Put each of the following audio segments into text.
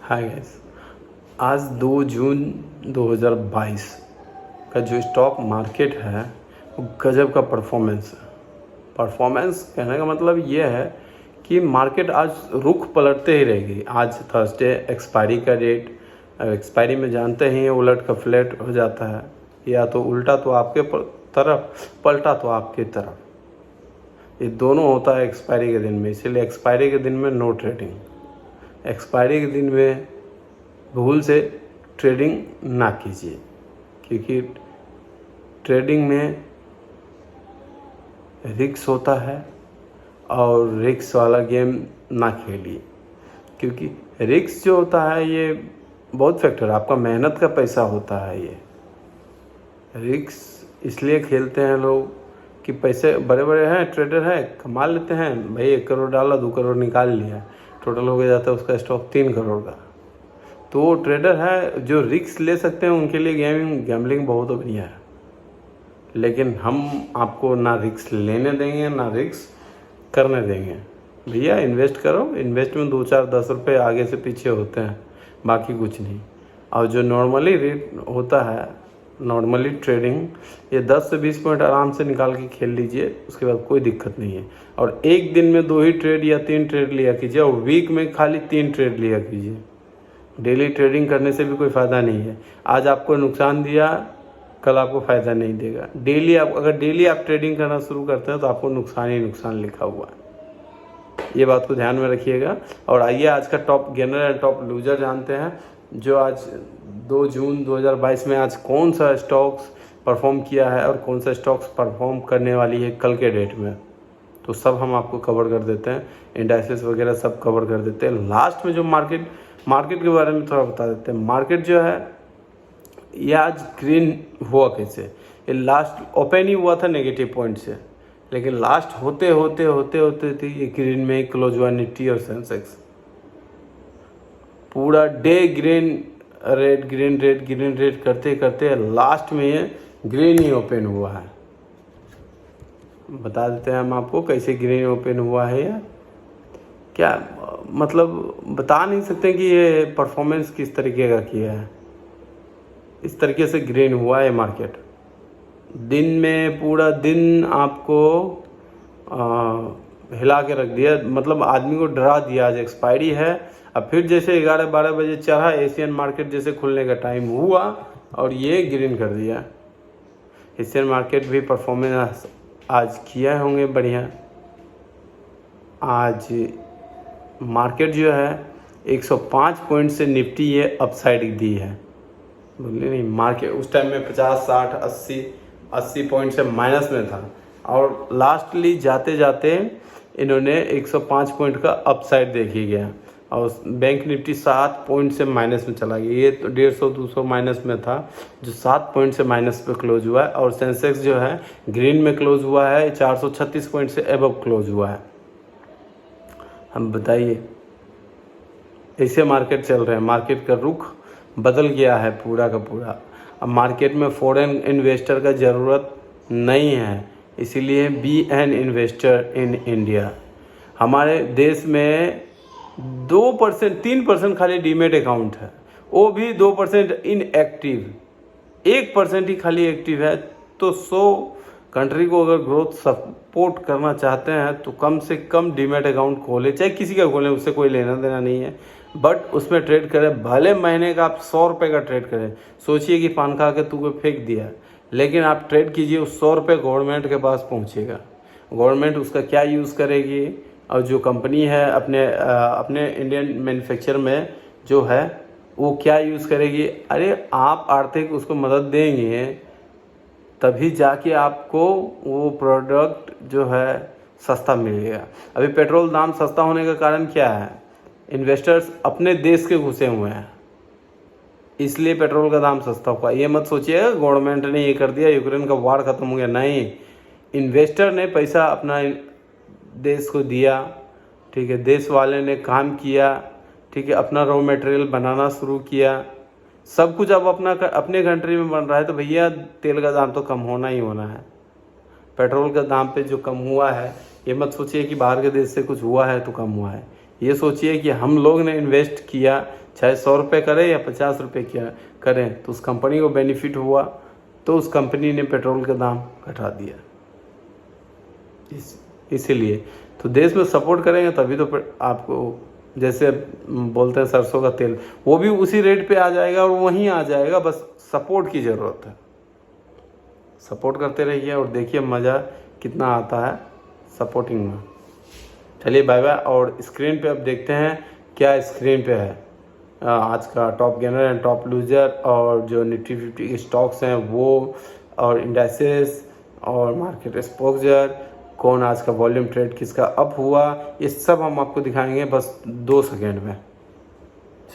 Hi guys, आज 2 जून 2022 का जो स्टॉक मार्केट है वो गजब का परफॉर्मेंस है। परफॉर्मेंस कहने का मतलब ये है कि मार्केट आज रुख पलटते ही रहेगी। आज थर्सडे एक्सपायरी का डेट, एक्सपायरी में जानते ही उलट का फ्लैट हो जाता है, या तो उल्टा तो आपके तरफ, पलटा तो आपकी तरफ। ये दोनों होता है एक्सपायरी के दिन में, इसीलिए एक्सपायरी के दिन में नो ट्रेडिंग। एक्सपायरी के दिन में भूल से ट्रेडिंग ना कीजिए, क्योंकि ट्रेडिंग में रिस्क होता है और रिस्क वाला गेम ना खेलिए, क्योंकि रिस्क जो होता है ये बहुत फैक्टर, आपका मेहनत का पैसा होता है। ये रिस्क इसलिए खेलते हैं लोग कि पैसे बड़े बड़े हैं, ट्रेडर हैं, कमा लेते हैं भाई। 1 करोड़ डाला, 2 करोड़ निकाल लिया, टोटल हो गया जाता है उसका स्टॉक 3 करोड़ का। तो वो ट्रेडर है जो रिस्क ले सकते हैं, उनके लिए गैम्बलिंग बहुत बढ़िया है। लेकिन हम आपको ना रिस्क लेने देंगे ना रिस्क करने देंगे। भैया इन्वेस्ट करो, इन्वेस्ट में 2 4 10 रुपये आगे से पीछे होते हैं, बाकी कुछ नहीं। और जो नॉर्मली रेट होता है, नॉर्मली ट्रेडिंग, ये 10 से 20 पॉइंट आराम से निकाल के खेल लीजिए, उसके बाद कोई दिक्कत नहीं है। और एक दिन में 2 ही ट्रेड या 3 ट्रेड लिया कीजिए, और वीक में खाली 3 ट्रेड लिया कीजिए। डेली ट्रेडिंग करने से भी कोई फ़ायदा नहीं है। आज आपको नुकसान दिया, कल आपको फ़ायदा नहीं देगा। अगर डेली आप ट्रेडिंग करना शुरू करते हैं तो आपको नुकसान ही नुकसान लिखा हुआ है। ये बात को ध्यान में रखिएगा। और आइए आज का top gainer and top loser जानते हैं, जो आज 2 जून 2022 में आज कौन सा स्टॉक्स परफॉर्म किया है और कौन सा स्टॉक्स परफॉर्म करने वाली है कल के डेट में। तो सब हम आपको कवर कर देते हैं, इंडाइसेस वगैरह सब कवर कर देते हैं। लास्ट में जो मार्केट के बारे में थोड़ा बता देते हैं। मार्केट जो है ये आज ग्रीन हुआ कैसे, ये लास्ट ओपन ही हुआ था नेगेटिव पॉइंट से, लेकिन लास्ट होते होते ये ग्रीन में ही क्लोज हुआ। निफ्टी और सेंसेक्स पूरा डे ग्रीन रेड करते करते लास्ट में ये ग्रीन ही ओपन हुआ है। बता देते हैं हम आपको कैसे ग्रीन ओपन हुआ है। या क्या मतलब बता नहीं सकते कि ये परफॉर्मेंस किस तरीके का किया है। इस तरीके से ग्रीन हुआ है मार्केट। दिन में पूरा दिन आपको हिला के रख दिया, मतलब आदमी को डरा दिया। आज एक्सपायरी है, अब फिर जैसे 11-12 बजे चढ़ा एशियन मार्केट, जैसे खुलने का टाइम हुआ और ये ग्रीन कर दिया। एशियन मार्केट भी परफॉर्मेंस आज किया होंगे बढ़िया। आज मार्केट जो है 105 पॉइंट से निफ्टी ये अपसाइड दी है, बोलिए नहीं। मार्केट उस टाइम में 50 60 80 पॉइंट से माइनस में था, और लास्टली जाते जाते इन्होंने 105 पॉइंट का अपसाइड देखी गया, और बैंक निफ्टी 7 पॉइंट से माइनस में चला गया। ये तो 150-200 माइनस में था, जो 7 पॉइंट से माइनस पे क्लोज हुआ है। और सेंसेक्स जो है ग्रीन में क्लोज हुआ है, 436 पॉइंट से एबव क्लोज हुआ है। हम बताइए, ऐसे मार्केट चल रहे हैं। मार्केट का रुख बदल गया है पूरा का पूरा। अब मार्केट में फॉरेन इन्वेस्टर का ज़रूरत नहीं है, इसीलिए be an investor in India. हमारे देश में 2% 3% खाली डीमेट अकाउंट है, वो भी 2% इनएक्टिव, 1% ही खाली एक्टिव है। तो 100 कंट्री को अगर ग्रोथ सपोर्ट करना चाहते हैं तो कम से कम डीमेट अकाउंट खोलें, चाहे किसी का खोलें, उससे कोई लेना देना नहीं है। बट उसमें ट्रेड करें, भले महीने का आप 100 रुपये का ट्रेड करें। सोचिए कि पान खा के तू को फेंक दिया, लेकिन आप ट्रेड कीजिए, उस 100 रुपये गवर्नमेंट के पास पहुंचेगा। गवर्नमेंट उसका क्या यूज़ करेगी, और जो कंपनी है अपने इंडियन मैन्युफैक्चर में जो है वो क्या यूज़ करेगी। अरे आप आर्थिक उसको मदद देंगे तभी जाके आपको वो प्रोडक्ट जो है सस्ता मिलेगा। अभी पेट्रोल दाम सस्ता होने का कारण क्या है, इन्वेस्टर्स अपने देश के घुसे हुए हैं, इसलिए पेट्रोल का दाम सस्ता हुआ। ये मत सोचिएगा गवर्नमेंट ने ये कर दिया, यूक्रेन का वार ख़त्म हो गया, नहीं। इन्वेस्टर ने पैसा अपना देश को दिया, ठीक है, देश वाले ने काम किया, ठीक है, अपना रॉ मटेरियल बनाना शुरू किया, सब कुछ अब अपने कंट्री में बन रहा है। तो भैया तेल का दाम तो कम होना ही होना है। पेट्रोल का दाम पे जो कम हुआ है, ये मत सोचिए कि बाहर के देश से कुछ हुआ है तो कम हुआ है। ये सोचिए कि हम लोग ने इन्वेस्ट किया, चाहे 100 रुपये करें या 50 रुपये क्या करें, तो उस कंपनी को बेनिफिट हुआ, तो उस कंपनी ने पेट्रोल का दाम घटा दिया। इसीलिए तो देश में सपोर्ट करेंगे तभी तो आपको, जैसे बोलते हैं सरसों का तेल, वो भी उसी रेट पे आ जाएगा और वहीं आ जाएगा, बस सपोर्ट की ज़रूरत है। सपोर्ट करते रहिए और देखिए मज़ा कितना आता है सपोर्टिंग में। चलिए बाय बाय। और स्क्रीन पे अब देखते हैं क्या स्क्रीन पे है आज का top gainer and top loser, और जो निफ्टी 50 के स्टॉक्स हैं वो, और इंडाइसेस और मार्केट एक्सपोजर, कौन आज का वॉल्यूम ट्रेड किसका अप हुआ, ये सब हम आपको दिखाएंगे बस 2 सेकेंड में।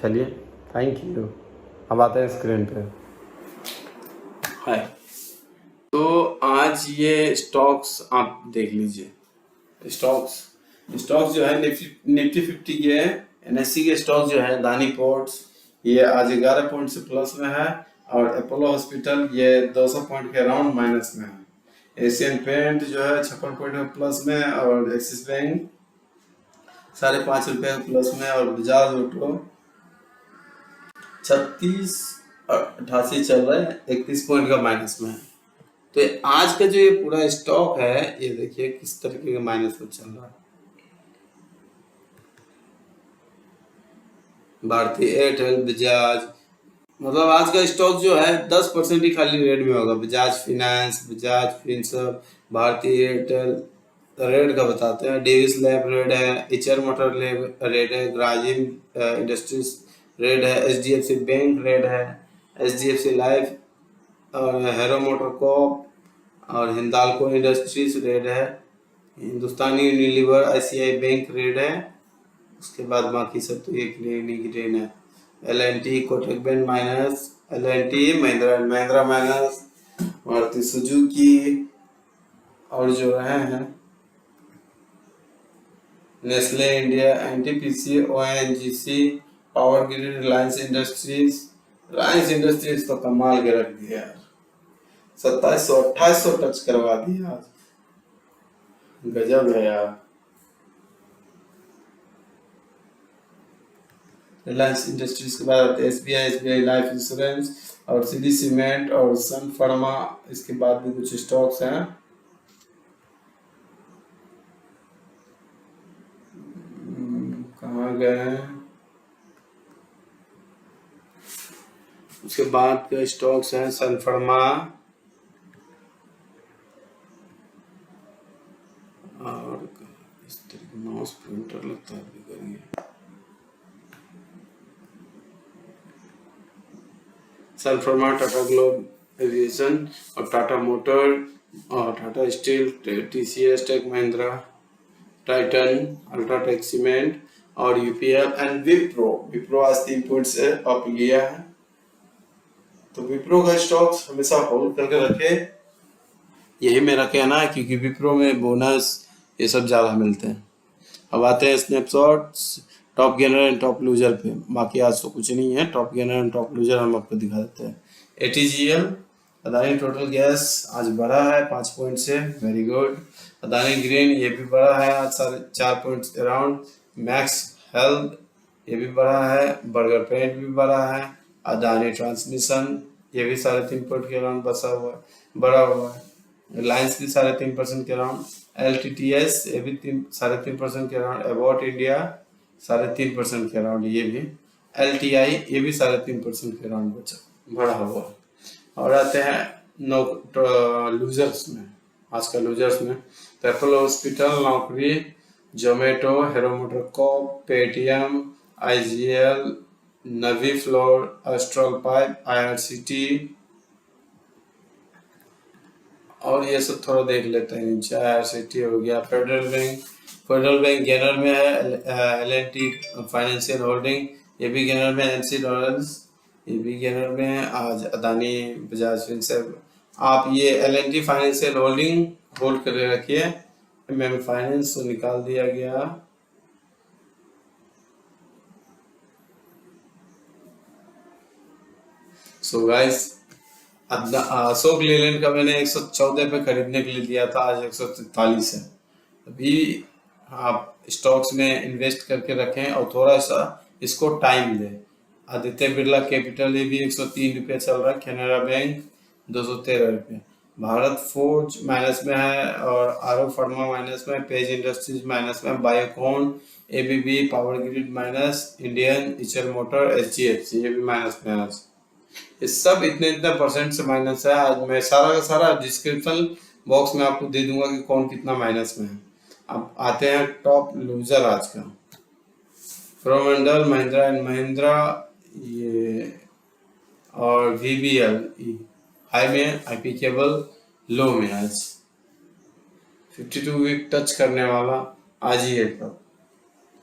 चलिए थैंक यू। अब आते हैं स्क्रीन पे। हाय, तो आज ये स्टॉक्स आप देख लीजिए। स्टॉक्स जो है निफ्टी 50 के, एनएससी के स्टॉक जो है, दानी पोर्ट्स ये आज 11 पॉइंट से प्लस में है, और अपोलो हॉस्पिटल ये 200 पॉइंट के अराउंड माइनस में है। एशियन पेंट जो है 56 पॉइंट में प्लस में, और एक्सिस बैंक 5.5 रुपये प्लस में, और बजाज ऑटो 36.88 चल रहा है, 31 पॉइंट का माइनस में है। तो आज का जो ये पूरा स्टॉक है, ये देखिए किस तरीके का माइनस में चल रहा है। भारतीय एयरटेल, बजाज, मतलब आज का स्टॉक जो है 10% ही खाली रेड में होगा। बजाज फिनेंस, बजाज फिनसर्व, भारतीय एयरटेल रेड का बताते हैं, डेविस लैब रेड है, एचआर मोटर रेड है, ग्राजिम इंडस्ट्रीज रेड है, एचडीएफसी बैंक रेड है, एचडीएफसी लाइफ और हेरो मोटर कॉप और हिंदाल्को इंडस्ट्रीज रेड है, हिंदुस्तानी यूनिलीवर, आईसीआई बैंक रेड है। उसके बाद बाकी सब तो एक ग्रीन है। L&T, Kotak bank minus, L&T, Mahindra minus, Maruti Suzuki, और जो रहे हैं Nestle India, NTPC, ONGC, power grid, Reliance industries तो कमाल के रख दिया यार, 2700-2800 टच करवा दिया आज, गजब है यार। रिलायंस इंडस्ट्रीज के बाद एसबीआई लाइफ इंश्योरेंस और सीधी सीमेंट और सन फार्मा। इसके बाद भी कुछ स्टॉक्स हैं। कहाँ गए? उसके बाद के स्टॉक्स हैं सन फार्मा और इस तरीके माउस प्रिंटर लगता है करिए, सन फार्मा, टाटा ग्लोब एविएशन और टाटा मोटर और Tata steel, TCS, tech Mahindra, Titan, UltraTech cement और यूपीएल एंड विप्रो आज 3 पॉइंट से अप लिया है। तो विप्रो का स्टॉक्स हमेशा होल्ड करके रखे, यही मेरा कहना है, क्योंकि विप्रो में बोनस ये सब ज़्यादा मिलते हैं। अब आते हैं snapshots top gainer and top loser पे। बाकी आज तो कुछ नहीं है, top gainer and top loser हम आपको दिखा देते हैं। एटीजीएल, अदानी टोटल गैस आज बढ़ा है 5 पॉइंट से, वेरी गुड। अदानी ग्रीन ये भी बढ़ा है आज 4.5 पॉइंट अराउंड। मैक्स हेल्थ ये भी बढ़ा है, बर्गर पेंट भी बढ़ा है। अदानी ट्रांसमिशन ये भी 3.5 पॉइंट के अराउंड बढ़ा हुआ है। रिलायंस भी 3.5% के अराउंड। एलटीटीएस ये भी 3.5% के अराउंड। एबॉट इंडिया 3.5% के अराउंड, ये भी। एलटीआई ये भी 3.5% के अराउंड बढ़ा हुआ है। और आते हैं लूजर्स में, आज का लूजर्स में तो अपोलो हॉस्पिटल, नौकरी, जोमेटो, हेरो मोटर कॉप, पेटीएम, आईजीएल, नवी फ्लोर, एस्ट्रल पाइप, आईआरसीटी, और ये सब थोड़ा देख लेते हैं। आईआरसीटी हो गया। फेडरल बैंक गेनर में है। एल&टी फाइनेंशियल होल्डिंग ये भी गेनर में। एनसी डॉलर्स ये भी गेनर में है। आज अदानी, बजाज फिनसर्व, आप ये एल&टी फाइनेंशियल होल्डिंग होल्ड करके रखिए। एमएम फाइनेंस तो निकाल दिया गया। सो गाइस, अशोक लेलैंड का मैंने 114 पे खरीदने के लिए दिया था, आज 143 है। अभी आप स्टॉक्स में इन्वेस्ट करके रखें और थोड़ा सा इसको टाइम दें। आदित्य बिरला कैपिटल ये भी 103 रुपये चल रहा है। कैनरा बैंक 213 रुपये। भारत फोर्ज माइनस में है और आरो फार्मा माइनस में, पेज इंडस्ट्रीज माइनस में, Biocon, ABB power grid minus, Indian Eicher motor, HDFC ये भी माइनस में है आज। ये सब इतने इतने परसेंट से माइनस है। आज मैं सारा का सारा डिस्क्रिप्शन बॉक्स में आपको दे दूंगा कि कौन कितना माइनस में है। अब आते हैं टॉप लूजर आज का। कोरोमंडल, महिंद्रा एंड महिंद्रा ये और वीबीएल हाई में, आईपी केबल लो में आज। 52 वीक टच करने वाला आज ही है टॉप।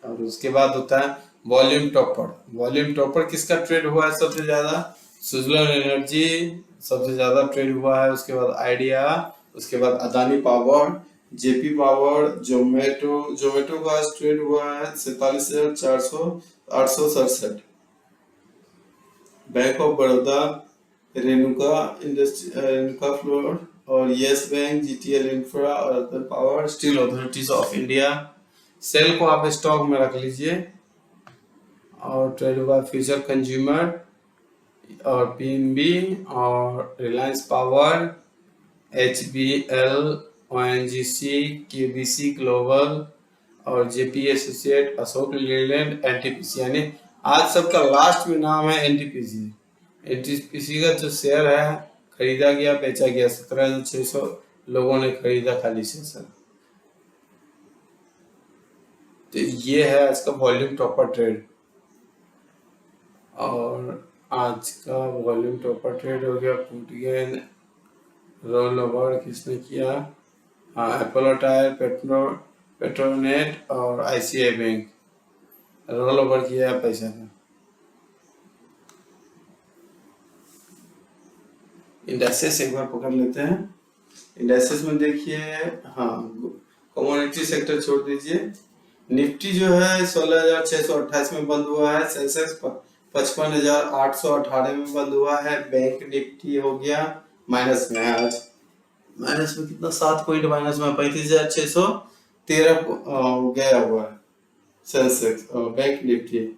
और उसके बाद होता है वॉल्यूम टॉपर। वॉल्यूम टॉपर किसका ट्रेड हुआ है सबसे ज्यादा? सुजलन एनर्जी सबसे ज्यादा ट्रेड हुआ है। उसके बाद आइडिया, उसके बाद Adani power, JP power, Zomato का ट्रेड हुआ है 47,867। Bank of Baroda, Renuka industry, Renuka flour और यस बैंक, जीटीएल इंफ्रा और other power, steel authorities of India. SAIL को आप स्टॉक में रख लीजिए। और ट्रेड हुआ फ्यूचर कंज्यूमर और पीएनबी और Reliance power, HBL, ONGC, KBC global और JP associate, Ashok Leyland, NTPC. यानी आज सबका लास्ट में नाम है एनटीपीसी। एनटीपीसी का जो शेयर है खरीदा गया, बेचा गया, 17,600 लोगों ने खरीदा खाली शेयर। तो ये है आज का वॉल्यूम टॉपर ट्रेड। और आज का वॉल्यूम टॉपर ट्रेड हो गया पुट गेन, रोल ओवर किसने किया? हाँ, अपोलो टायर, पेट्रोनेट और आईसीआई बैंक रोल ओवर किया है पैसा का। इंडेक्सेस एक बार पकड़ लेते हैं। इंडेक्सेस में देखिए, हाँ कमोडिटी सेक्टर छोड़ दीजिए। निफ्टी जो है 16,628 में बंद हुआ है। सेंसेक्स 55,818 में बंद हुआ है। बैंक निफ्टी हो गया माइनस में आज। माइनस में कितना? 7 पॉइंट माइनस में, 35,613 गया हुआ है Sensex. Bank Nifty,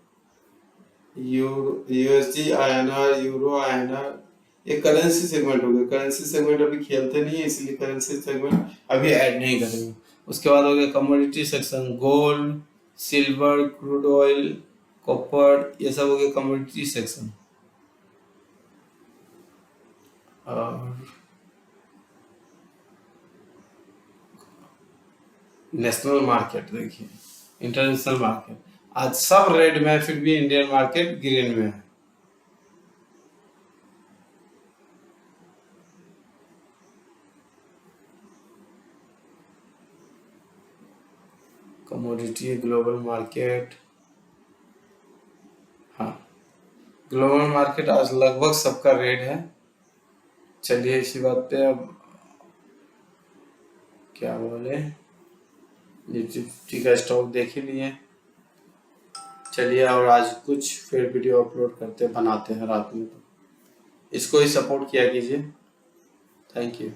USD INR, euro INR, ये करेंसी सेगमेंट हो गया। करेंसी सेगमेंट अभी खेलते नहीं है, इसलिए करेंसी सेगमेंट अभी ऐड नहीं करेंगे। उसके बाद हो गया commodity section, gold, silver, crude oil, copper, ये सब हो गया कमोडिटी सेक्शन। और नेशनल मार्केट देखिए, इंटरनेशनल मार्केट आज सब रेड में, फिर भी इंडियन मार्केट ग्रीन में है। कमोडिटी ग्लोबल मार्केट, हाँ ग्लोबल मार्केट आज लगभग सबका रेड है। चलिए इसी बात पे अब क्या बोले, निफ्टी का स्टॉक देख ही लिए। चलिए और आज कुछ फिर वीडियो अपलोड करते बनाते हैं रात में, तो इसको ही सपोर्ट किया कीजिए। Thank you.